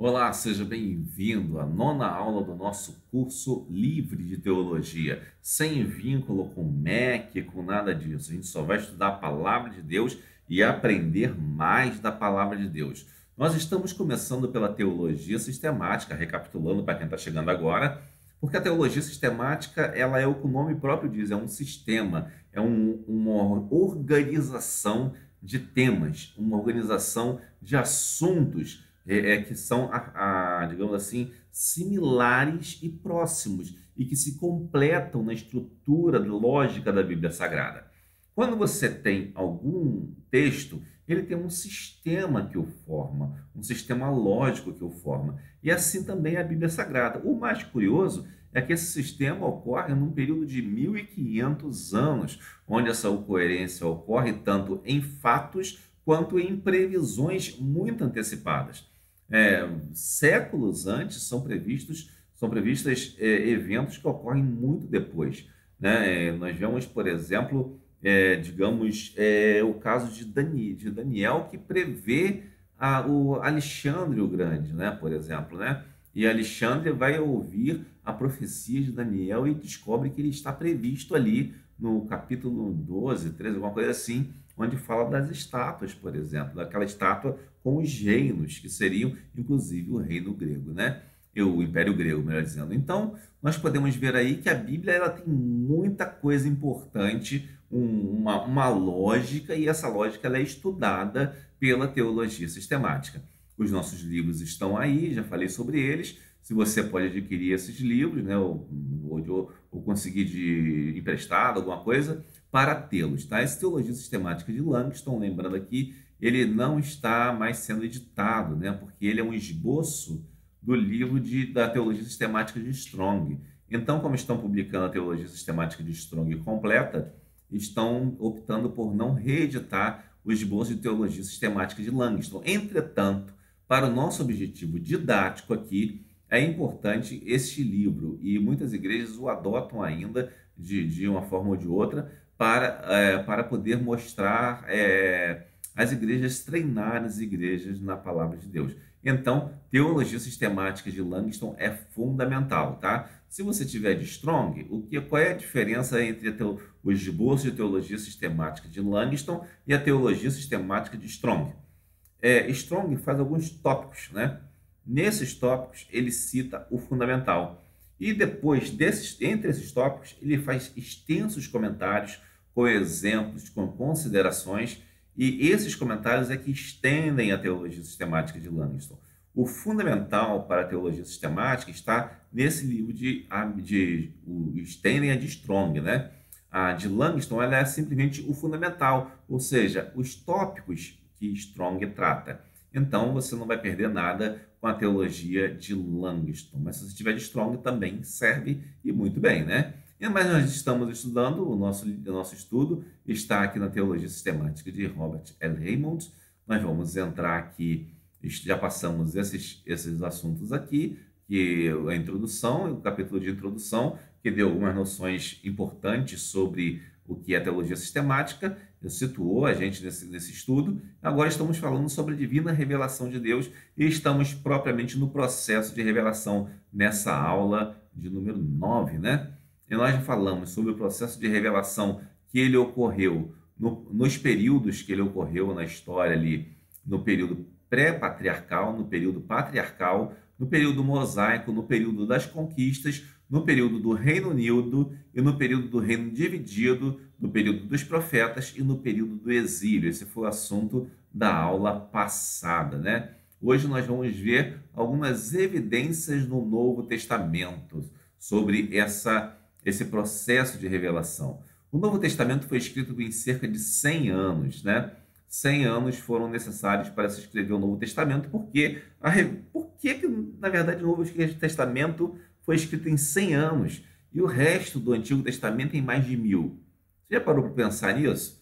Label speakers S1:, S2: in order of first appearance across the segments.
S1: Olá, seja bem-vindo à nona aula do nosso curso livre de teologia, sem vínculo com MEC, com nada disso. A gente só vai estudar a palavra de Deus e aprender mais da palavra de Deus. Nós estamos começando pela teologia sistemática, recapitulando para quem está chegando agora, porque a teologia sistemática, ela é o que o nome próprio diz, é um sistema, uma organização de temas, uma organização de assuntos que são, digamos assim, similares e próximos e que se completam na estrutura lógica da Bíblia Sagrada. Quando você tem algum texto, ele tem um sistema que o forma, um sistema lógico que o forma. E assim também é a Bíblia Sagrada. O mais curioso é que esse sistema ocorre num período de 1500 anos, onde essa coerência ocorre tanto em fatos quanto em previsões muito antecipadas. Séculos antes são previstas eventos que ocorrem muito depois, né? Nós vemos, por exemplo, digamos, o caso de Daniel, que prevê o Alexandre o Grande, né? Por exemplo, né? E Alexandre vai ouvir a profecia de Daniel e descobre que ele está previsto ali no capítulo 12, 13, alguma coisa assim, onde fala das estátuas, por exemplo, daquela estátua com os reinos, que seriam, inclusive, o reino grego, né? E o Império Grego, melhor dizendo. Então, nós podemos ver aí que a Bíblia ela tem muita coisa importante, uma lógica, e essa lógica ela é estudada pela teologia sistemática. Os nossos livros estão aí, já falei sobre eles. Se você pode adquirir esses livros, né, ou conseguir de emprestado, alguma coisa, para tê-los, tá? Esse Teologia Sistemática de Langston, lembrando aqui, ele não está mais sendo editado, né? Porque ele é um esboço do livro da Teologia Sistemática de Strong. Então, como estão publicando a Teologia Sistemática de Strong completa, estão optando por não reeditar o esboço de Teologia Sistemática de Langston. Entretanto, para o nosso objetivo didático aqui, é importante este livro, e muitas igrejas o adotam ainda de uma forma ou de outra, para poder mostrar as igrejas, treinar as igrejas na palavra de Deus. Então, teologia sistemática de Langston é fundamental, tá? Se você tiver de Strong, qual é a diferença entre o esboço de teologia sistemática de Langston e a teologia sistemática de Strong? Strong faz alguns tópicos, né? Nesses tópicos, ele cita o fundamental. E depois, entre esses tópicos, ele faz extensos comentários com exemplos, com considerações, e esses comentários é que estendem a teologia sistemática de Langston. O fundamental para a teologia sistemática está nesse livro estendem a de Strong, né? A de Langston ela é simplesmente o fundamental, ou seja, os tópicos que Strong trata. Então, você não vai perder nada com a teologia de Langston. Mas se você tiver de Strong, também serve e muito bem, né? Mas nós estamos estudando, o nosso estudo está aqui na Teologia Sistemática de Robert L. Raymond. Nós vamos entrar aqui, já passamos esses assuntos aqui, que a introdução, o capítulo de introdução, que deu algumas noções importantes sobre o que é teologia sistemática, situou a gente nesse estudo. Agora estamos falando sobre a divina revelação de Deus e estamos propriamente no processo de revelação nessa aula de número 9, né? E nós já falamos sobre o processo de revelação que ele ocorreu nos períodos que ele ocorreu na história ali, no período pré-patriarcal, no período patriarcal, no período mosaico, no período das conquistas, no período do Reino Unido e no período do Reino Dividido, no período dos profetas e no período do exílio. Esse foi o assunto da aula passada, né? Hoje nós vamos ver algumas evidências no Novo Testamento sobre esse processo de revelação. O Novo Testamento foi escrito em cerca de 100 anos, né? 100 anos foram necessários para se escrever o Novo Testamento, porque na verdade, o Novo Testamento foi escrito em 100 anos e o resto do Antigo Testamento em mais de 1000. Você já parou para pensar nisso?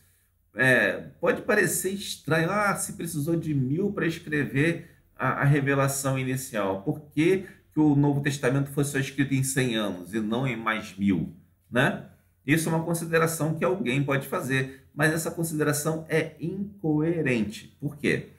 S1: Pode parecer estranho, se precisou de 1000 para escrever a revelação inicial, por que o Novo Testamento foi só escrito em 100 anos e não em mais 1000, né? Isso é uma consideração que alguém pode fazer, mas essa consideração é incoerente. Por quê?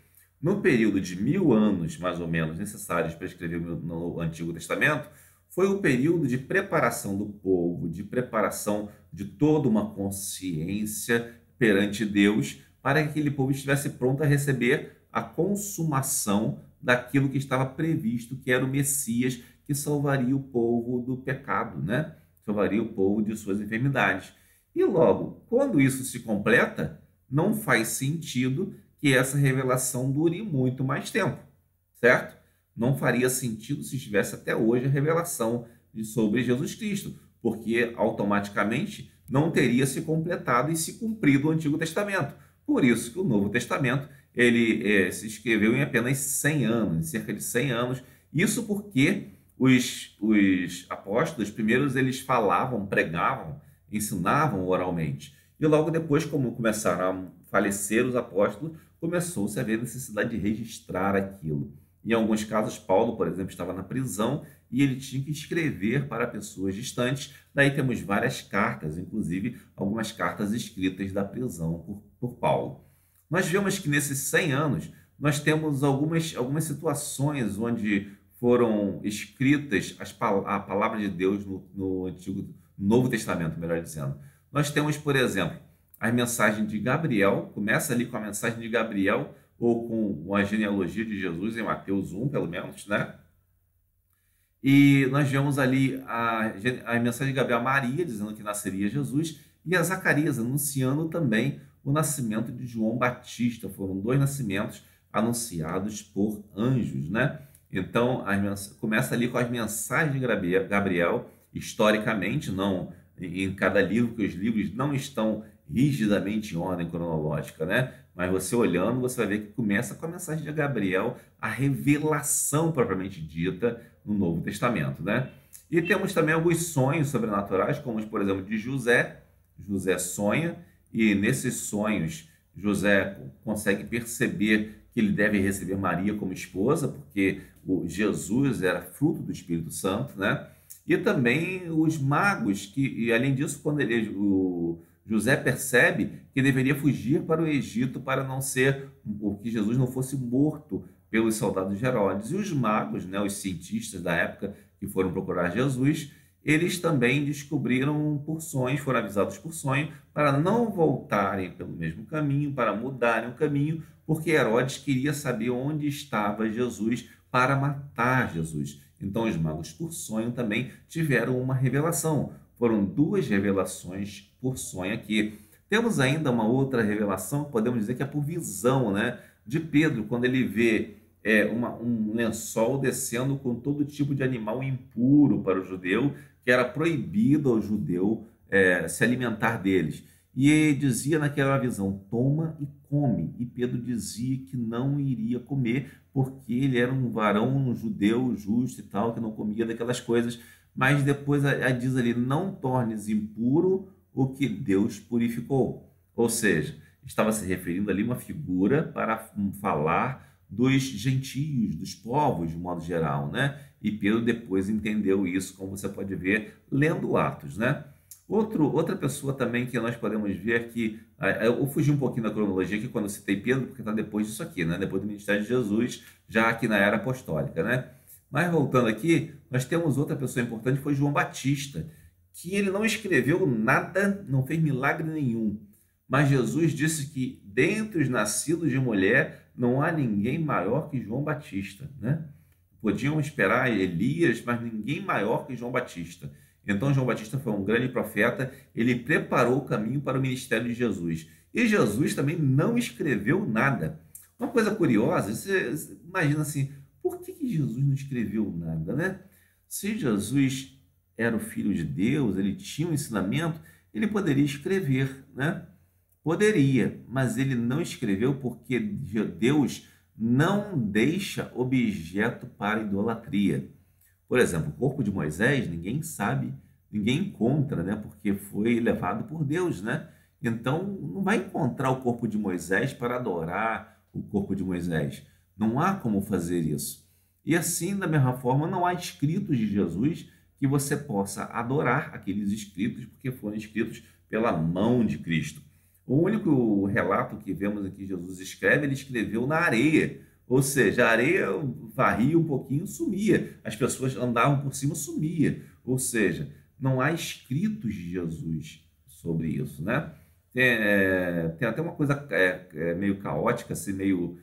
S1: No período de 1000 anos, mais ou menos, necessários para escrever no Antigo Testamento, foi o período de preparação do povo, de preparação de toda uma consciência perante Deus, para que aquele povo estivesse pronto a receber a consumação daquilo que estava previsto, que era o Messias, que salvaria o povo do pecado, né? Salvaria o povo de suas enfermidades. E logo, quando isso se completa, não faz sentido que essa revelação dure muito mais tempo, certo? Não faria sentido se estivesse até hoje a revelação sobre Jesus Cristo, porque automaticamente não teria se completado e se cumprido o Antigo Testamento. Por isso que o Novo Testamento ele se escreveu em apenas 100 anos, em cerca de 100 anos. Isso porque os apóstolos, primeiros, eles falavam, pregavam, ensinavam oralmente. E logo depois, como começaram a falecer os apóstolos, começou-se a haver necessidade de registrar aquilo. Em alguns casos, Paulo, por exemplo, estava na prisão e ele tinha que escrever para pessoas distantes. Daí temos várias cartas, inclusive algumas cartas escritas da prisão por Paulo. Nós vemos que nesses 100 anos, nós temos algumas situações onde foram escritas a palavra de Deus no Novo Testamento, melhor dizendo. Nós temos, por exemplo, a mensagem de Gabriel, começa ali com a mensagem de Gabriel, ou com a genealogia de Jesus, em Mateus 1, pelo menos, né? E nós vemos ali a mensagem de Gabriel a Maria, dizendo que nasceria Jesus, e a Zacarias anunciando também o nascimento de João Batista. Foram dois nascimentos anunciados por anjos, né? Então, começa ali com as mensagens de Gabriel, historicamente, não em cada livro, que os livros não estão rigidamente em ordem cronológica, né? Mas você olhando, você vai ver que começa com a mensagem de Gabriel, a revelação propriamente dita no Novo Testamento, né? E temos também alguns sonhos sobrenaturais, como, por exemplo, de José. José sonha e nesses sonhos José consegue perceber que ele deve receber Maria como esposa, porque Jesus era fruto do Espírito Santo, né? E também os magos, e além disso, quando o José percebe que deveria fugir para o Egito para não ser, que Jesus não fosse morto pelos soldados de Herodes. E os magos, né, os cientistas da época que foram procurar Jesus, eles também descobriram por sonhos, foram avisados por sonho, para não voltarem pelo mesmo caminho, para mudarem o caminho, porque Herodes queria saber onde estava Jesus para matar Jesus. Então os magos por sonho também tiveram uma revelação. Foram duas revelações por sonho aqui. Temos ainda uma outra revelação, podemos dizer que é por visão, né? De Pedro, quando ele vê um lençol descendo com todo tipo de animal impuro para o judeu, que era proibido ao judeu se alimentar deles. E ele dizia naquela visão, toma e come. E Pedro dizia que não iria comer, porque ele era um varão, um judeu justo e tal, que não comia daquelas coisas. Mas depois diz ali, não tornes impuro o que Deus purificou. Ou seja, estava se referindo ali uma figura para falar dos gentios, dos povos, de modo geral, né? E Pedro depois entendeu isso, como você pode ver, lendo Atos, né? Outra pessoa também que nós podemos ver que... Eu fugi um pouquinho da cronologia aqui quando eu citei Pedro, porque está depois disso aqui, né? Depois do ministério de Jesus, já aqui na era apostólica, né? Mas voltando aqui, nós temos outra pessoa importante, foi João Batista, que ele não escreveu nada, não fez milagre nenhum. Mas Jesus disse que dentre os nascidos de mulher não há ninguém maior que João Batista, né? Podiam esperar Elias, mas ninguém maior que João Batista. Então João Batista foi um grande profeta, ele preparou o caminho para o ministério de Jesus. E Jesus também não escreveu nada. Uma coisa curiosa, você imagina assim, por que Jesus não escreveu nada, né? Se Jesus era o Filho de Deus, ele tinha um ensinamento, ele poderia escrever, né? Poderia, mas ele não escreveu porque Deus não deixa objeto para idolatria. Por exemplo, o corpo de Moisés, ninguém sabe, ninguém encontra, né? Porque foi levado por Deus, né? Então, não vai encontrar o corpo de Moisés para adorar o corpo de Moisés. Não há como fazer isso. E assim, da mesma forma, não há escritos de Jesus que você possa adorar aqueles escritos, porque foram escritos pela mão de Cristo. O único relato que vemos aqui Jesus escreve, ele escreveu na areia, Ou seja, a areia varria um pouquinho, sumia. As pessoas andavam por cima, sumia. Ou seja, não há escritos de Jesus sobre isso, né? Tem até uma coisa meio caótica, assim, meio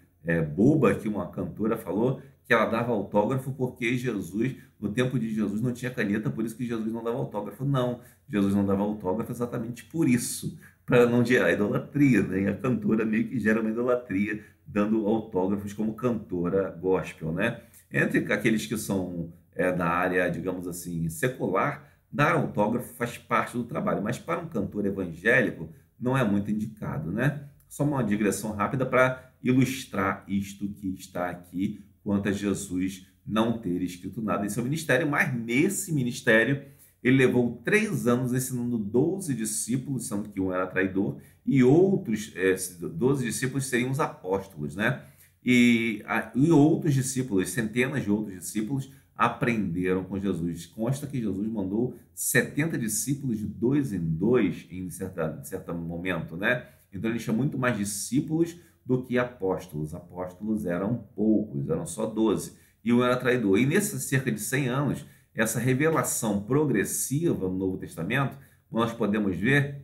S1: boba, que uma cantora falou, que ela dava autógrafo porque Jesus, no tempo de Jesus, não tinha caneta, por isso que Jesus não dava autógrafo. Não, Jesus não dava autógrafo exatamente por isso, para não gerar idolatria, né? E a cantora meio que gera uma idolatria, dando autógrafos como cantora gospel, né? Entre aqueles que são da área, digamos assim, secular, dar autógrafo faz parte do trabalho, mas para um cantor evangélico não é muito indicado, né? Só uma digressão rápida para ilustrar isto que está aqui, quanto a Jesus não ter escrito nada em seu ministério, mas nesse ministério ele levou 3 anos ensinando 12 discípulos, sendo que um era traidor, e outros 12 discípulos seriam os apóstolos, né? E outros discípulos, centenas de outros discípulos, aprenderam com Jesus. Consta que Jesus mandou 70 discípulos de 2 em 2 em certo momento, né? Então ele tinha muito mais discípulos do que apóstolos. Apóstolos eram poucos, eram só 12. E um era traidor. E nesses cerca de 100 anos, essa revelação progressiva no Novo Testamento, nós podemos ver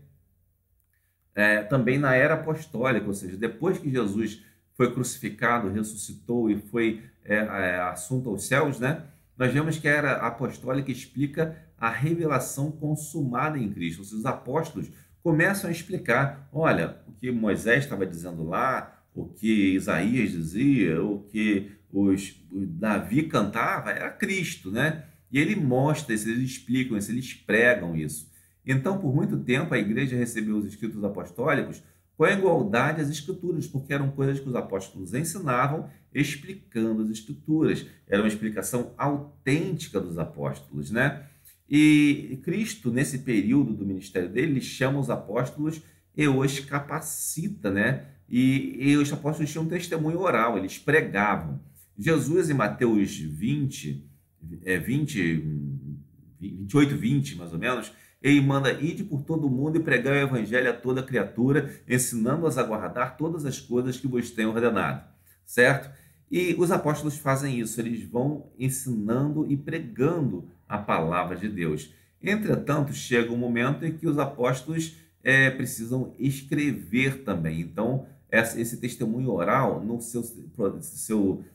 S1: também na era apostólica, ou seja, depois que Jesus foi crucificado, ressuscitou e foi assunto aos céus, né? Nós vemos que a era apostólica explica a revelação consumada em Cristo. Ou seja, os apóstolos começam a explicar, olha, o que Moisés estava dizendo lá, o que Isaías dizia, o que o Davi cantava, era Cristo, né? E ele mostra isso, eles explicam isso, eles pregam isso. Então, por muito tempo, a igreja recebeu os escritos apostólicos com igualdade às escrituras, porque eram coisas que os apóstolos ensinavam, explicando as escrituras. Era uma explicação autêntica dos apóstolos, né? E Cristo, nesse período do ministério dele, ele chama os apóstolos e os capacita, né? E os apóstolos tinham um testemunho oral, eles pregavam. Jesus, em Mateus 28, 20, mais ou menos, ele manda: ide por todo o mundo e pregar o evangelho a toda criatura, ensinando-as a guardar todas as coisas que vos tenho ordenado, certo? E os apóstolos fazem isso, eles vão ensinando e pregando a palavra de Deus. Entretanto, chega um momento em que os apóstolos precisam escrever também. Então, esse testemunho oral,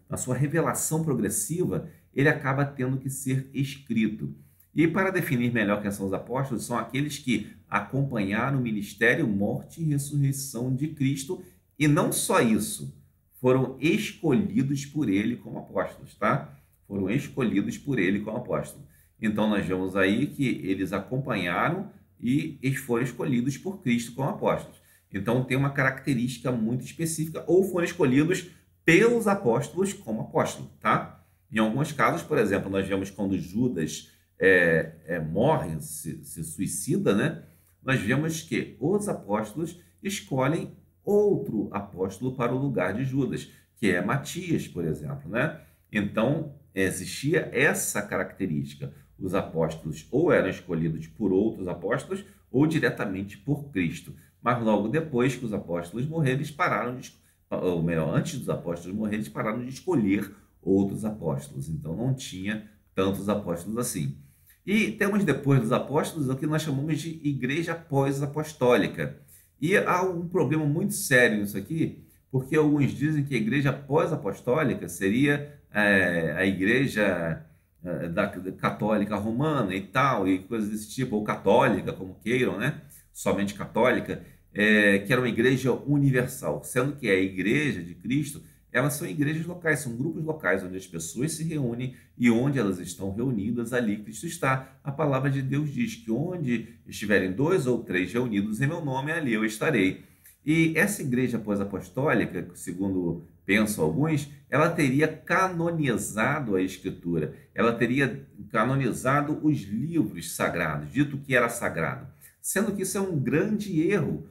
S1: na sua revelação progressiva, ele acaba tendo que ser escrito. E para definir melhor quem são os apóstolos, são aqueles que acompanharam o ministério, morte e ressurreição de Cristo, e não só isso, foram escolhidos por ele como apóstolos, tá? Foram escolhidos por ele como apóstolos. Então nós vemos aí que eles acompanharam e eles foram escolhidos por Cristo como apóstolos. Então tem uma característica muito específica, ou foram escolhidos pelos apóstolos como apóstolos, tá? Em alguns casos, por exemplo, nós vemos quando Judas morre, se suicida, né? Nós vemos que os apóstolos escolhem outro apóstolo para o lugar de Judas, que é Matias, por exemplo, né? Então, existia essa característica. Os apóstolos ou eram escolhidos por outros apóstolos ou diretamente por Cristo. Mas logo depois que os apóstolos morreram, eles pararam ou melhor, antes dos apóstolos morrerem, eles pararam de escolher outros apóstolos. Então, não tinha tantos apóstolos assim. E temos depois dos apóstolos o que nós chamamos de igreja pós-apostólica. E há um problema muito sério nisso aqui, porque alguns dizem que a igreja pós-apostólica seria a igreja católica romana e tal, e coisas desse tipo, ou católica, como queiram, né? Somente católica, que era uma igreja universal, sendo que a igreja de Cristo, elas são igrejas locais, são grupos locais onde as pessoas se reúnem e onde elas estão reunidas, ali Cristo está. A palavra de Deus diz que onde estiverem 2 ou 3 reunidos em meu nome, ali eu estarei. E essa igreja pós-apostólica, segundo pensam alguns, ela teria canonizado a Escritura, ela teria canonizado os livros sagrados, dito que era sagrado. Sendo que isso é um grande erro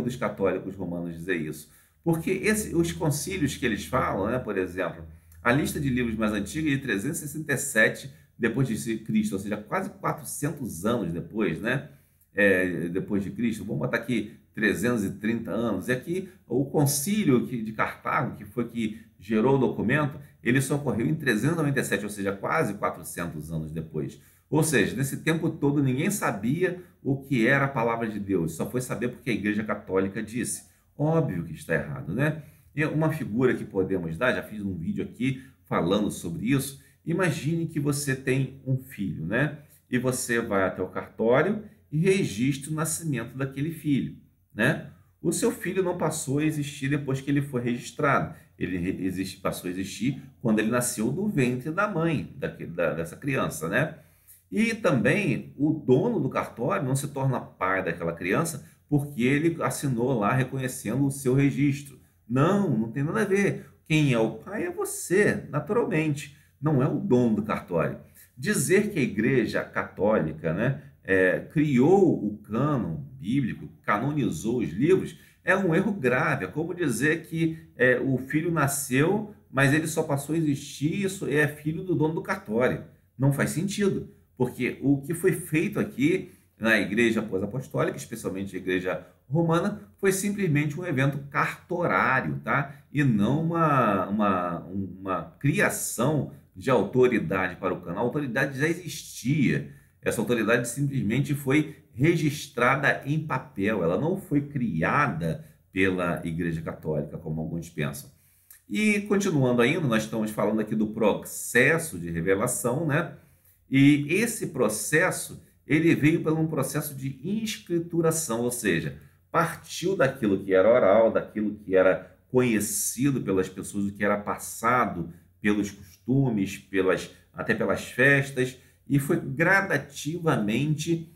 S1: dos católicos romanos dizer isso. Porque os concílios que eles falam, né, por exemplo, a lista de livros mais antiga é de 367 depois de Cristo, ou seja, quase 400 anos depois, né, depois de Cristo. Vamos botar aqui 330 anos. E aqui o concílio de Cartago, que foi que gerou o documento, ele só ocorreu em 397, ou seja, quase 400 anos depois. Ou seja, nesse tempo todo ninguém sabia o que era a palavra de Deus, só foi saber porque a Igreja Católica disse. Óbvio que está errado, né? E uma figura que podemos dar, já fiz um vídeo aqui falando sobre isso. Imagine que você tem um filho, né? E você vai até o cartório e registra o nascimento daquele filho, né? O seu filho não passou a existir depois que ele foi registrado. Passou a existir quando ele nasceu do ventre da mãe dessa criança, né? E também o dono do cartório não se torna pai daquela criança porque ele assinou lá reconhecendo o seu registro. Não, não tem nada a ver. Quem é o pai é você, naturalmente. Não é o dono do cartório. Dizer que a Igreja Católica, né, criou o cânon bíblico, canonizou os livros, é um erro grave. É como dizer que o filho nasceu, mas ele só passou a existir, isso é filho do dono do cartório. Não faz sentido, porque o que foi feito aqui na Igreja pós-apostólica, especialmente a Igreja Romana, foi simplesmente um evento cartorário, tá? E não uma criação de autoridade para o cânon. A autoridade já existia. Essa autoridade simplesmente foi registrada em papel. Ela não foi criada pela Igreja Católica, como alguns pensam. E continuando ainda, nós estamos falando aqui do processo de revelação, né? E esse processo, ele veio por um processo de inscrituração, ou seja, partiu daquilo que era oral, daquilo que era conhecido pelas pessoas, o que era passado pelos costumes, até pelas festas, e foi gradativamente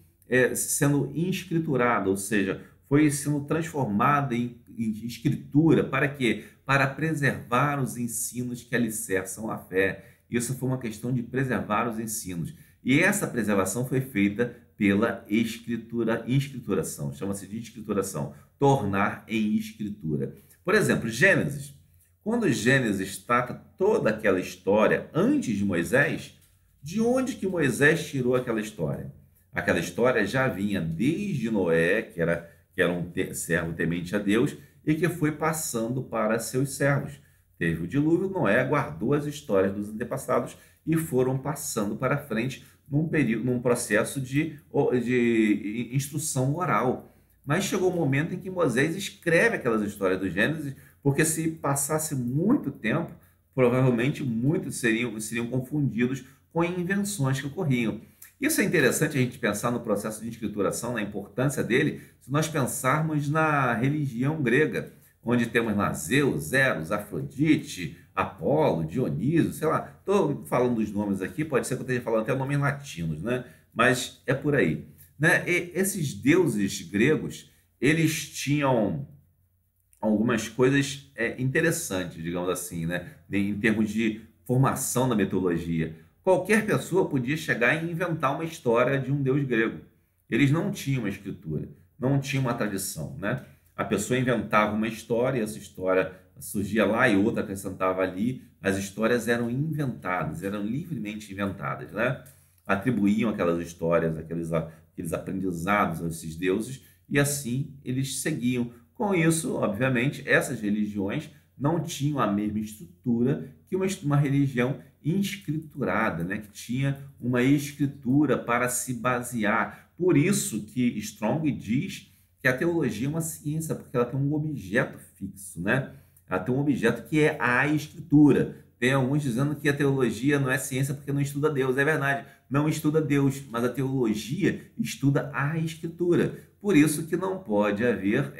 S1: sendo inscriturado, ou seja, foi sendo transformado em escritura. Para quê? Para preservar os ensinos que alicerçam a fé. Isso foi uma questão de preservar os ensinos. E essa preservação foi feita pela inscrituração. Chama-se de inscrituração. Tornar em escritura. Por exemplo, Gênesis. Quando Gênesis trata toda aquela história antes de Moisés, de onde que Moisés tirou aquela história? Aquela história já vinha desde Noé, que era um servo temente a Deus, e que foi passando para seus servos. Teve o dilúvio, Noé guardou as histórias dos antepassados e foram passando para frente num processo de instrução oral. Mas chegou o momento em que Moisés escreve aquelas histórias do Gênesis, porque se passasse muito tempo, provavelmente muitos seriam confundidos com invenções que ocorriam. Isso é interessante a gente pensar no processo de escrituração, na importância dele, se nós pensarmos na religião grega, onde temos lá Zeus, Eros, Afrodite, Apolo, Dionísio, sei lá. Estou falando dos nomes aqui, pode ser que eu esteja falando até nomes latinos, né? Mas é por aí, né? E esses deuses gregos, eles tinham algumas coisas interessantes, digamos assim, né? Em termos de formação da mitologia. Qualquer pessoa podia chegar e inventar uma história de um deus grego. Eles não tinham uma escritura, não tinham uma tradição, né? A pessoa inventava uma história, essa história surgia lá e outra acrescentava ali. As histórias eram inventadas, eram livremente inventadas, né? Atribuíam aquelas histórias, aqueles aprendizados a esses deuses e assim eles seguiam. Com isso, obviamente, essas religiões não tinham a mesma estrutura que uma religião inscriturada, né? Que tinha uma escritura para se basear. Por isso que Strong diz que a teologia é uma ciência, porque ela tem um objeto fixo, né? Ela tem um objeto que é a escritura. Tem alguns dizendo que a teologia não é ciência porque não estuda Deus. É verdade, não estuda Deus, mas a teologia estuda a escritura. Por isso que não pode haver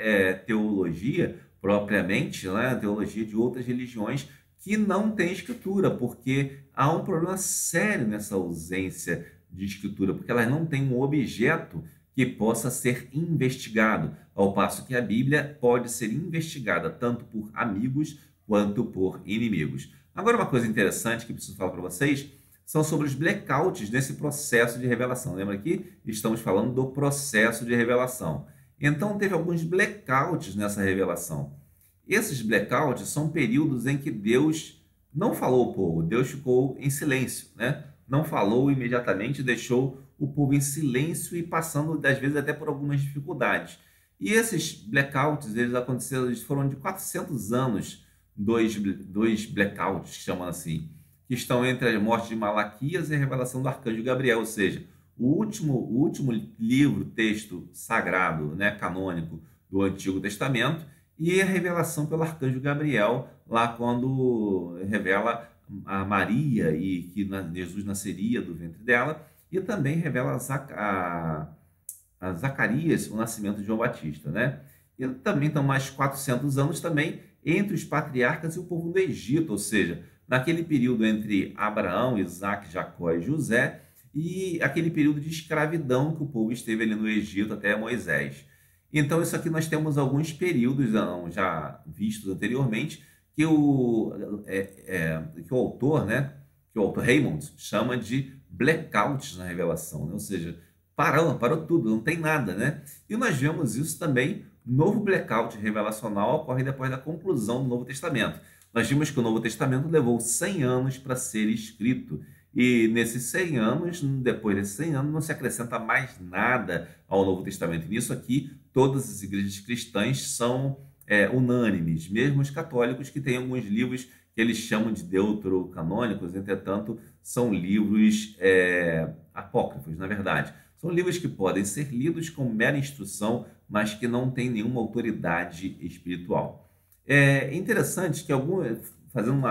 S1: teologia propriamente, né? Teologia de outras religiões que não tem escritura, porque há um problema sério nessa ausência de escritura, porque elas não têm um objeto que possa ser investigado, ao passo que a Bíblia pode ser investigada tanto por amigos quanto por inimigos. Agora, uma coisa interessante que preciso falar para vocês são sobre os blackouts nesse processo de revelação. Lembra que estamos falando do processo de revelação. Então, teve alguns blackouts nessa revelação. Esses blackouts são períodos em que Deus não falou ao povo, Deus ficou em silêncio, né? Não falou imediatamente, deixou o povo em silêncio e passando, às vezes, até por algumas dificuldades. E esses blackouts, eles aconteceram, eles foram de 400 anos, dois blackouts, chamam assim, que estão entre a morte de Malaquias e a revelação do arcanjo Gabriel, ou seja, o último livro, texto sagrado, né, canônico do Antigo Testamento, e a revelação pelo arcanjo Gabriel, lá quando revela a Maria e que Jesus nasceria do ventre dela, e também revela a Zacarias o nascimento de João Batista, né? E também estão mais 400 anos também entre os patriarcas e o povo do Egito, ou seja, naquele período entre Abraão, Isaac, Jacó e José, e aquele período de escravidão que o povo esteve ali no Egito até Moisés. Então, isso aqui nós temos alguns períodos já vistos anteriormente que o autor, né, que o autor Raymond chama de blackouts na revelação, né? Ou seja, parou tudo, não tem nada, né? E nós vemos isso também, novo blackout revelacional ocorre depois da conclusão do Novo Testamento. Nós vimos que o Novo Testamento levou 100 anos para ser escrito. E nesses 100 anos, depois desses 100 anos, não se acrescenta mais nada ao Novo Testamento. E nisso aqui, todas as igrejas cristãs são unânimes, mesmo os católicos que têm alguns livros que eles chamam de deuterocanônicos, entretanto, são livros apócrifos, na verdade. São livros que podem ser lidos com mera instrução, mas que não têm nenhuma autoridade espiritual. É interessante que, fazendo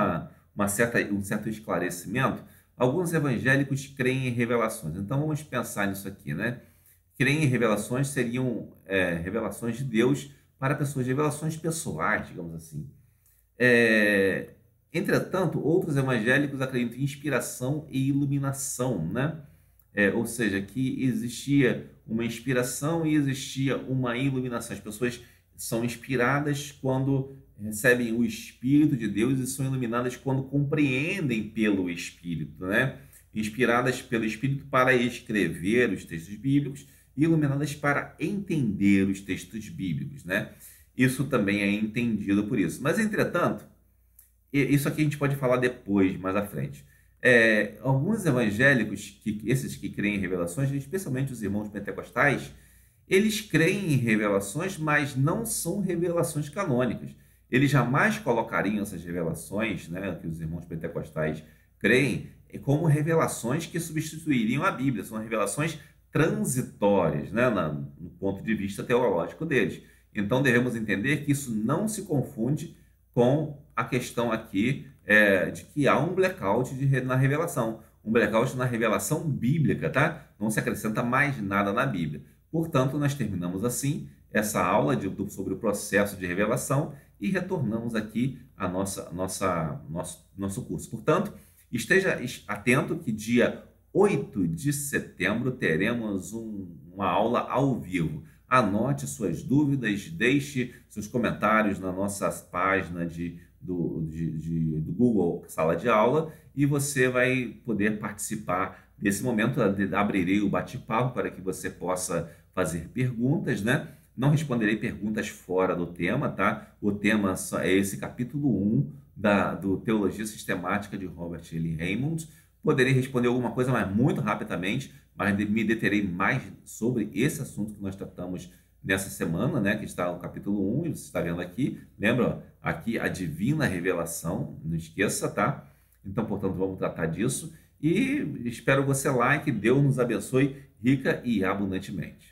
S1: um certo esclarecimento, alguns evangélicos creem em revelações. Então, vamos pensar nisso aqui, né? Creem em revelações seriam revelações de Deus para pessoas, revelações pessoais, digamos assim. Entretanto, outros evangélicos acreditam em inspiração e iluminação, né? Ou seja, que existia uma inspiração e existia uma iluminação. As pessoas são inspiradas quando recebem o Espírito de Deus e são iluminadas quando compreendem pelo Espírito, né? Inspiradas pelo Espírito para escrever os textos bíblicos e iluminadas para entender os textos bíblicos, né? Isso também é entendido por isso. Mas, entretanto, isso aqui a gente pode falar depois, mais à frente. Alguns evangélicos, esses que creem em revelações, especialmente os irmãos pentecostais, eles creem em revelações, mas não são revelações canônicas. Eles jamais colocariam essas revelações, né, que os irmãos pentecostais creem, como revelações que substituiriam a Bíblia. São revelações transitórias, né, no ponto de vista teológico deles. Então, devemos entender que isso não se confunde com a questão aqui de que há um blackout na revelação. Um blackout na revelação bíblica, tá? Não se acrescenta mais nada na Bíblia. Portanto, nós terminamos assim essa aula sobre o processo de revelação e retornamos aqui a nosso curso. Portanto, esteja atento que dia 8 de setembro teremos uma aula ao vivo. Anote suas dúvidas, deixe seus comentários na nossa página do Google Sala de Aula e você vai poder participar desse momento. Abrirei o bate-papo para que você possa fazer perguntas, né? Não responderei perguntas fora do tema, tá? O tema é esse capítulo 1 do Teologia Sistemática de Robert L. Raymond. Poderei responder alguma coisa, mas muito rapidamente, mas me deterei mais sobre esse assunto que nós tratamos nessa semana, né, que está no capítulo 1, e você está vendo aqui, lembra, aqui a divina revelação, não esqueça, tá? Então, portanto, vamos tratar disso, e espero você lá e que Deus nos abençoe rica e abundantemente.